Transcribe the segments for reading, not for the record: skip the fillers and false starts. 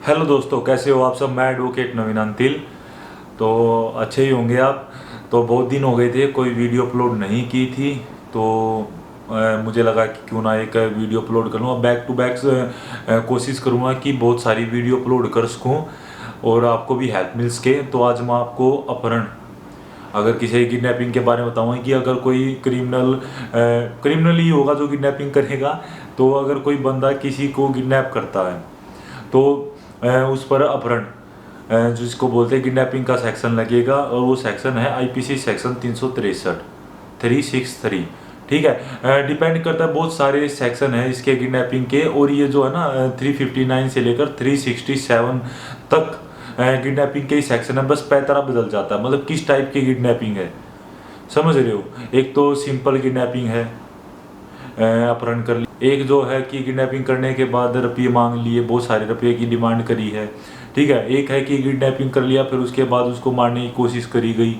Hello दोस्तों, कैसे हो आप सब। मैं एडवोकेट नवीन अंतिल। तो अच्छे ही होंगे आप। तो बहुत दिन हो गए थे, कोई वीडियो अपलोड नहीं की थी। तो मुझे लगा कि क्यों ना एक वीडियो अपलोड कर लूँ। बैक टू बैक कोशिश करूँगा कि बहुत सारी वीडियो अपलोड कर सकूँ और आपको भी हेल्प मिल सके। तो आज मैं आपको अपहरण, अगर किसी किडनैपिंग के बारे में बताऊँगा कि अगर कोई क्रिमिनल ही होगा जो किडनैपिंग करेगा। तो अगर कोई बंदा किसी को किडनैप करता है तो उस पर अपहरण जिसको बोलते हैं किडनैपिंग का सेक्शन लगेगा। और वो सेक्शन है आईपीसी सेक्शन 363। ठीक है, डिपेंड करता है, बहुत सारे सेक्शन है इसके किडनैपिंग के। और ये जो है ना 359 से लेकर 367 तक किडनैपिंग के ही सेक्शन है। बस पैतरा बदल जाता है, मतलब किस टाइप की किडनैपिंग है, समझ रहे हो। एक तो सिंपल किडनैपिंग है, अपहरण कर लिया। एक जो है कि किडनैपिंग करने के बाद रुपये मांग लिए, बहुत सारे रुपये की डिमांड करी है। ठीक है, एक है कि किडनैपिंग कर लिया फिर उसके बाद उसको मारने की कोशिश करी गई।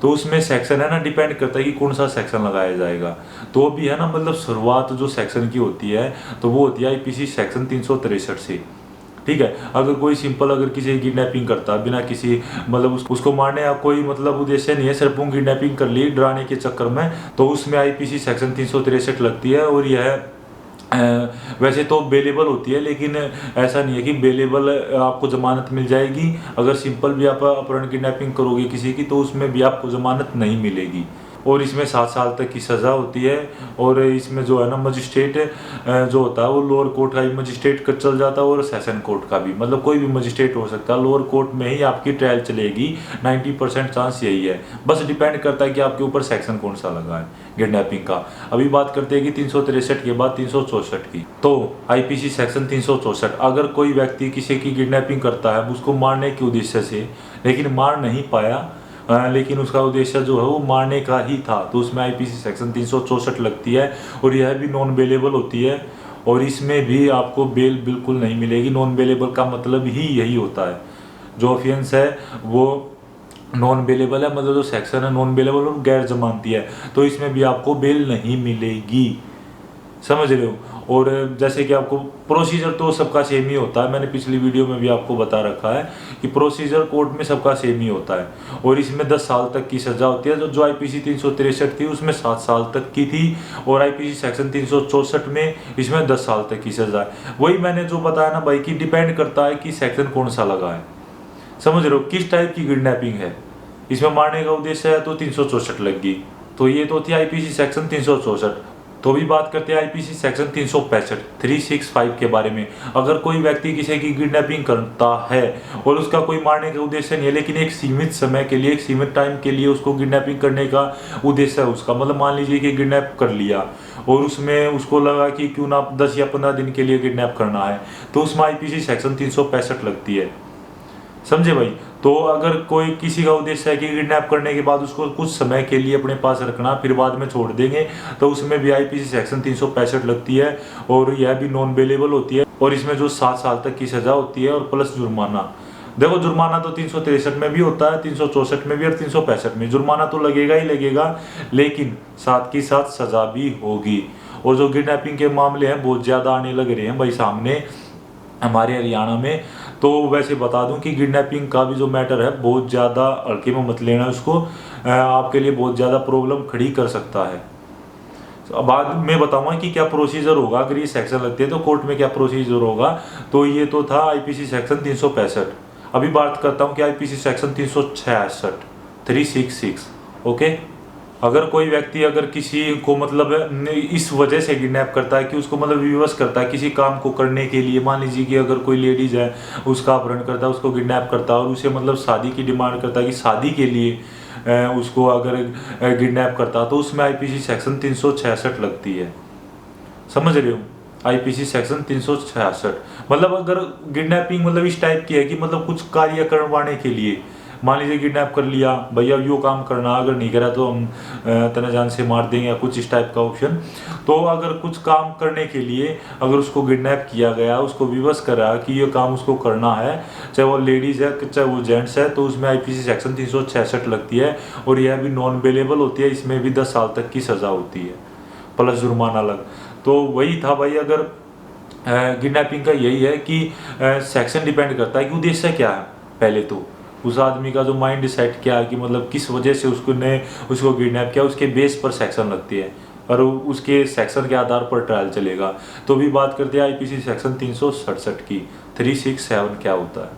तो उसमें सेक्शन है ना, डिपेंड करता है कि कौन सा सेक्शन लगाया जाएगा। तो भी है ना, मतलब शुरुआत जो सेक्शन की होती है तो वो होती है आईपीसी सेक्शन 363 से। ठीक है, अगर कोई सिंपल अगर किसी की किडनैपिंग करता है बिना किसी मतलब उसको मारने का कोई मतलब उद्देश्य नहीं है, सिर्फ वो किडनैपिंग कर ली डराने के चक्कर में, तो उसमें आईपीसी सेक्शन 363 लगती है। और यह वैसे तो बेलेबल होती है, लेकिन ऐसा नहीं है कि बेलेबल आपको जमानत मिल जाएगी। अगर सिंपल भी आप अपहरण किडनैपिंग करोगे किसी की तो उसमें भी आपको जमानत नहीं मिलेगी। और इसमें 7 साल तक की सज़ा होती है। और इसमें जो है ना मजिस्ट्रेट जो होता है वो लोअर कोर्ट का भी मजिस्ट्रेट का चल जाता है और सेशन कोर्ट का भी, मतलब कोई भी मजिस्ट्रेट हो सकता है। लोअर कोर्ट में ही आपकी ट्रायल चलेगी, 90% चांस यही है। बस डिपेंड करता है कि आपके ऊपर सेक्शन कौन सा लगा है किडनैपिंग का। अभी बात करते हैं कि 363 के बाद 364 की। तो आईपीसी सेक्शन 364, अगर कोई व्यक्ति किसी की किडनैपिंग करता है उसको मारने के उद्देश्य से, लेकिन मार नहीं पाया, लेकिन उसका उद्देश्य जो है वो मारने का ही था, तो उसमें आईपीसी सेक्शन 364 लगती है। और यह भी नॉन बेलेबल होती है। और इसमें भी आपको बेल बिल्कुल नहीं मिलेगी। नॉन बेलेबल का मतलब ही यही होता है, जो ऑफेंस है वो नॉन बेलेबल है, मतलब जो सेक्शन है नॉन बेलेबल और गैर जमानती है, तो इसमें भी आपको बेल नहीं मिलेगी, समझ रहे हो। और जैसे कि आपको प्रोसीजर तो सबका सेम ही होता है, मैंने पिछली वीडियो में भी आपको बता रखा है कि प्रोसीजर कोर्ट में सबका सेम ही होता है। और इसमें 10 साल तक की सज़ा होती है। जो आईपीसी 363 थी उसमें 7 साल तक की थी, और आईपीसी सेक्शन 364 में इसमें 10 साल तक की सज़ा है। वही मैंने जो बताया ना भाई, कि डिपेंड करता है कि सेक्शन कौन सा लगा है, समझ रहे हो, किस टाइप की किडनैपिंग है। इसमें मारने का उद्देश्य है तो 364 लग गई। तो ये तो थी आईपीसी सेक्शन 364। तो भी बात करते हैं आईपीसी सेक्शन 365 365 के बारे में। अगर कोई व्यक्ति किसी की किडनैपिंग करता है और उसका कोई मारने का उद्देश्य नहीं है, लेकिन एक सीमित समय के लिए, एक सीमित टाइम के लिए उसको किडनैपिंग करने का उद्देश्य है उसका, मतलब मान लीजिए कि किडनैप कर लिया और उसमें उसको लगा कि क्यों ना 10 या 15 दिन के लिए किडनैप करना है, तो उसमें आईपीसी सेक्शन 365 लगती है, समझे भाई। तो अगर कोई किसी का उद्देश्य है कि किडनैप करने के बाद उसको कुछ समय के लिए अपने पास रखना फिर बाद में छोड़ देंगे, तो उसमें भी आईपीसी सेक्शन 365 लगती है। और यह भी नॉन बेलेबल होती है। और इसमें जो 7 साल तक की सजा होती है और प्लस जुर्माना। देखो, जुर्माना तो 363 में भी होता है, 364 में भी और 365 में जुर्माना तो लगेगा ही लगेगा, लेकिन साथ की साथ सजा भी होगी। और जो किडनैपिंग के मामले हैं बहुत ज़्यादा आने लग रहे हैं भाई सामने हमारे हरियाणा में। तो वैसे बता दूं कि किडनैपिंग का भी जो मैटर है बहुत ज़्यादा हल्के में मत लेना उसको, आपके लिए बहुत ज़्यादा प्रॉब्लम खड़ी कर सकता है। अब बाद में बताऊंगा कि क्या प्रोसीजर होगा अगर ये सेक्शन लगते हैं तो कोर्ट में क्या प्रोसीजर होगा। तो ये तो था आईपीसी सेक्शन 365। अभी बात करता हूँ कि आईपीसी सेक्शन 366 366। ओके, अगर कोई व्यक्ति अगर किसी को मतलब इस वजह से किडनैप करता है कि उसको मतलब विवश करता है किसी काम को करने के लिए, मान लीजिए कि अगर कोई लेडीज है उसका अपहरण करता है, उसको किडनैप करता है और उसे मतलब शादी की डिमांड करता है कि शादी के लिए उसको अगर किडनैप करता है, तो उसमें आईपीसी सेक्शन 366 लगती है, समझ रहे हो। आईपीसी सेक्शन 366 मतलब अगर किडनैपिंग मतलब इस टाइप की है कि मतलब कुछ कार्य करवाने के लिए, मान लीजिए किडनैप कर लिया भैया यो काम करना, अगर नहीं करा तो हम तना जान से मार देंगे या कुछ इस टाइप का ऑप्शन। तो अगर कुछ काम करने के लिए अगर उसको किडनैप किया गया, उसको विवश करा कि ये काम उसको करना है, चाहे वो लेडीज़ है चाहे वो जेंट्स है, तो उसमें आईपीसी सेक्शन 366 लगती है। और यह भी नॉन बेलेबल होती है, इसमें भी 10 साल तक की सज़ा होती है प्लस जुर्माना अलग। तो वही था भाई, अगर किडनैपिंग का यही है कि सेक्शन डिपेंड करता है कि उद्देश्य क्या है। पहले तो उस आदमी का जो माइंड सेट क्या है कि मतलब किस वजह से उसको किडनैप किया, उसके बेस पर सेक्शन लगती है और उसके सेक्शन के आधार पर ट्रायल चलेगा। तो भी बात करते हैं आईपीसी सेक्शन 367 की। 367 क्या होता है?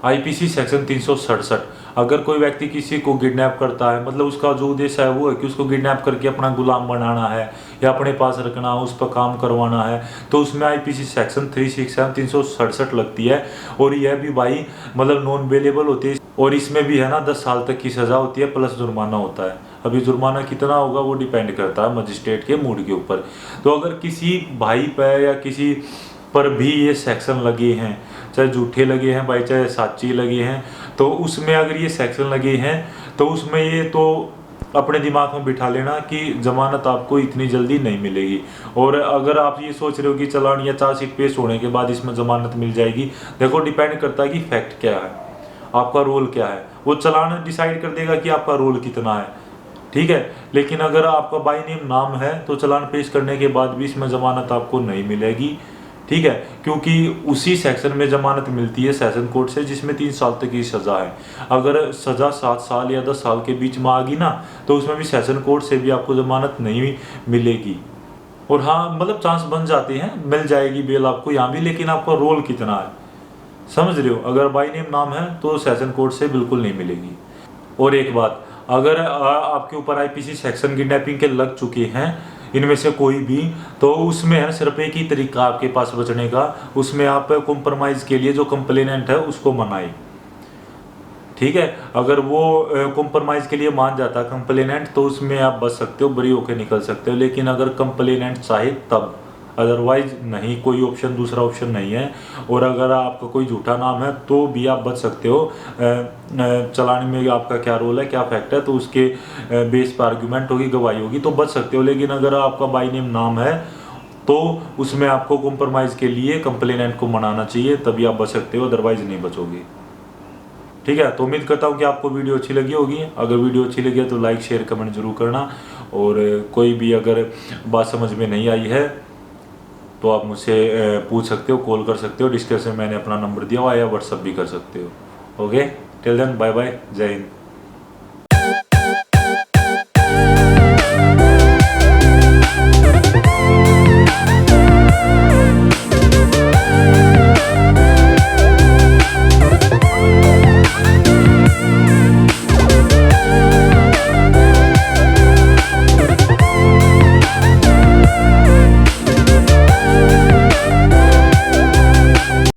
आईपीसी सेक्शन 367, अगर कोई व्यक्ति किसी को किडनैप करता है, मतलब उसका जो उद्देश्य है वो है कि उसको किडनैप करके अपना गुलाम बनाना है या अपने पास रखना, उस पर काम करवाना है, तो उसमें आईपीसी सेक्शन 367 367 लगती है। और यह भी भाई मतलब नॉन अवेलेबल होती है, और इसमें भी है ना 10 साल तक की सज़ा होती है प्लस जुर्माना होता है। अभी जुर्माना कितना होगा वो डिपेंड करता है मजिस्ट्रेट के मूड के ऊपर। तो अगर किसी भाई पर या किसी पर भी ये सेक्शन लगे हैं, चाहे झूठे लगे हैं भाई चाहे साची लगे हैं, तो उसमें अगर ये सेक्शन लगे हैं तो उसमें ये तो अपने दिमाग में बिठा लेना कि जमानत आपको इतनी जल्दी नहीं मिलेगी। और अगर आप ये सोच रहे हो कि चालान या चार्जशीट पेश होने के बाद इसमें जमानत मिल जाएगी, देखो डिपेंड करता है कि फैक्ट क्या है, आपका रोल क्या है। वो चालान डिसाइड कर देगा कि आपका रोल कितना है, ठीक है। लेकिन अगर आपका बाई नेम नाम है तो चालान पेश करने के बाद भी इसमें जमानत आपको नहीं मिलेगी, ठीक है। क्योंकि उसी सेक्शन में जमानत मिलती है सेशन कोर्ट से जिसमें 3 साल तक की सज़ा है। अगर सज़ा 7 साल या 10 साल के बीच में आ गई ना, तो उसमें भी सेशन कोर्ट से भी आपको जमानत नहीं मिलेगी। और हाँ मतलब चांस बन जाते हैं, मिल जाएगी बेल आपको यहाँ भी, लेकिन आपका रोल कितना है समझ रहे हो। अगर बाई नेम नाम है तो सेशन कोर्ट से बिल्कुल नहीं मिलेगी। और एक बात, अगर आपके ऊपर आईपीसी सेक्शन किडनैपिंग के लग चुके हैं इनमें से कोई भी, तो उसमें है सिर्फ एक ही तरीका आपके पास बचने का, उसमें आप कॉम्प्रोमाइज़ के लिए जो कंप्लेनेंट है उसको मनाएं, ठीक है। अगर वो कॉम्प्रोमाइज़ के लिए मान जाता है कंप्लेनेंट, तो उसमें आप बच सकते हो, बरी होकर निकल सकते हो। लेकिन अगर कंप्लेनेंट चाहे तब, अदरवाइज नहीं, कोई ऑप्शन दूसरा ऑप्शन नहीं है। और अगर आपका कोई झूठा नाम है तो भी आप बच सकते हो। चलान में आपका क्या रोल है, क्या फैक्ट है, तो उसके बेस पर आर्ग्यूमेंट होगी, गवाही होगी, तो बच सकते हो। लेकिन अगर आपका बाई नेम नाम है तो उसमें आपको कॉम्प्रोमाइज़ के लिए कंप्लेनेंट को मनाना चाहिए, तभी आप बच सकते हो, अदरवाइज नहीं बचोगे, ठीक है। तो उम्मीद करता हूँ कि आपको वीडियो अच्छी लगी होगी। अगर वीडियो अच्छी लगी है तो लाइक शेयर कमेंट जरूर करना। और कोई भी अगर बात समझ में नहीं आई है तो आप मुझसे पूछ सकते हो, कॉल कर सकते हो, डिस्क्रिप्शन में मैंने अपना नंबर दिया हुआ है, या व्हाट्सअप भी कर सकते हो। Okay, till then bye bye, जय हिंद।